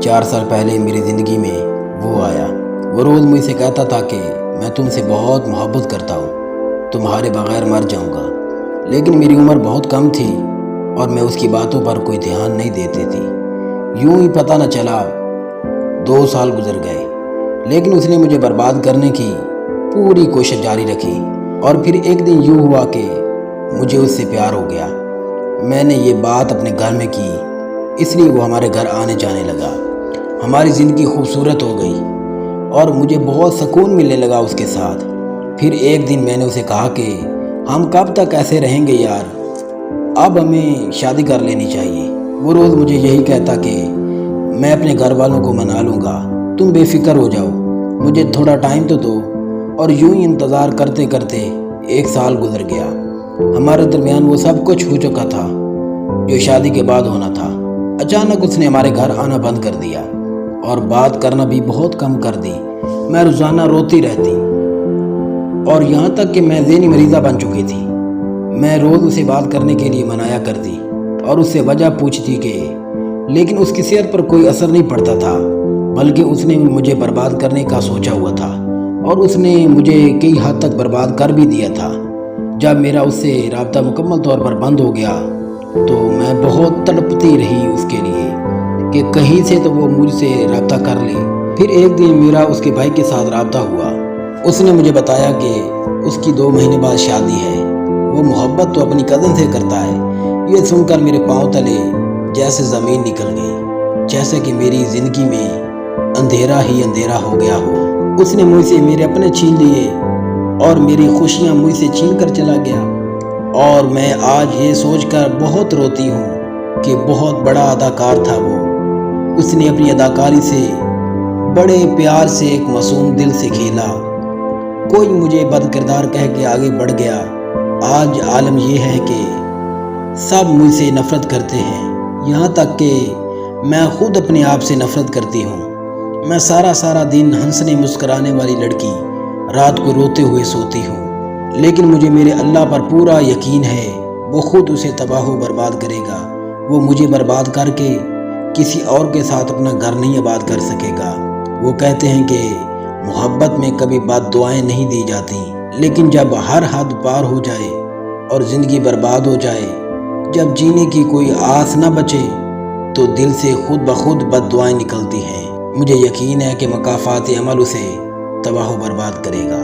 4 سال پہلے میری زندگی میں وہ آیا۔ وہ روز مجھ سے کہتا تھا کہ میں تم سے بہت محبت کرتا ہوں، تمہارے بغیر مر جاؤں گا، لیکن میری عمر بہت کم تھی اور میں اس کی باتوں پر کوئی دھیان نہیں دیتی تھی۔ یوں ہی پتہ نہ چلا 2 سال گزر گئے، لیکن اس نے مجھے برباد کرنے کی پوری کوشش جاری رکھی، اور پھر ایک دن یوں ہوا کہ مجھے اس سے پیار ہو گیا۔ میں نے یہ بات اپنے گھر میں کی، اس لیے وہ ہمارے گھر آنے جانے لگا۔ ہماری زندگی خوبصورت ہو گئی اور مجھے بہت سکون ملنے لگا اس کے ساتھ۔ پھر ایک دن میں نے اسے کہا کہ ہم کب تک ایسے رہیں گے یار، اب ہمیں شادی کر لینی چاہیے۔ وہ روز مجھے یہی کہتا کہ میں اپنے گھر والوں کو منا لوں گا، تم بے فکر ہو جاؤ، مجھے تھوڑا ٹائم تو دو۔ اور یوں ہی انتظار کرتے کرتے 1 سال گزر گیا۔ ہمارے درمیان وہ سب کچھ ہو چکا تھا جو شادی کے بعد ہونا تھا۔ اچانک اس نے ہمارے گھر آنا بند کر دیا اور بات کرنا بھی بہت کم کر دی۔ میں روزانہ روتی رہتی اور یہاں تک کہ میں ذہنی مریضہ بن چکی تھی۔ میں روز اسے بات کرنے کے لیے منایا کرتی اور اس سے وجہ پوچھتی کہ لیکن اس کی صحت پر کوئی اثر نہیں پڑتا تھا، بلکہ اس نے مجھے برباد کرنے کا سوچا ہوا تھا، اور اس نے مجھے کئی حد تک برباد کر بھی دیا تھا۔ جب میرا اس سے رابطہ مکمل طور پر بند ہو گیا تو میں بہت تڑپتی رہی اس کے لیے کہ کہیں سے تو وہ مجھ سے رابطہ کر لے۔ پھر ایک دن میرا اس کے بھائی کے ساتھ رابطہ ہوا۔ اس نے مجھے بتایا کہ اس کی 2 مہینے بعد شادی ہے۔ وہ محبت تو اپنی کزن سے کرتا ہے۔ یہ سن کر میرے پاؤں تلے جیسے زمین نکل گئی، جیسے کہ میری زندگی میں اندھیرا ہی اندھیرا ہو گیا ہو۔ اس نے مجھ سے میرے اپنے چھین لیے اور میری خوشیاں مجھ سے چھین کر چلا گیا، اور میں آج یہ سوچ کر بہت روتی ہوں کہ بہت بڑا اداکار تھا وہ۔ اس نے اپنی اداکاری سے بڑے پیار سے ایک معصوم دل سے کھیلا۔ کوئی مجھے بد کردار کہہ کے آگے بڑھ گیا۔ آج عالم یہ ہے کہ سب مجھ سے نفرت کرتے ہیں، یہاں تک کہ میں خود اپنے آپ سے نفرت کرتی ہوں۔ میں سارا دن ہنسنے مسکرانے والی لڑکی رات کو روتے ہوئے سوتی ہوں، لیکن مجھے میرے اللہ پر پورا یقین ہے وہ خود اسے تباہ و برباد کرے گا۔ وہ مجھے برباد کر کے کسی اور کے ساتھ اپنا گھر نہیں آباد کر سکے گا۔ وہ کہتے ہیں کہ محبت میں کبھی بد دعائیں نہیں دی جاتی، لیکن جب ہر حد پار ہو جائے اور زندگی برباد ہو جائے، جب جینے کی کوئی آس نہ بچے، تو دل سے خود بخود بد دعائیں نکلتی ہیں۔ مجھے یقین ہے کہ مکافات عمل اسے تباہ و برباد کرے گا۔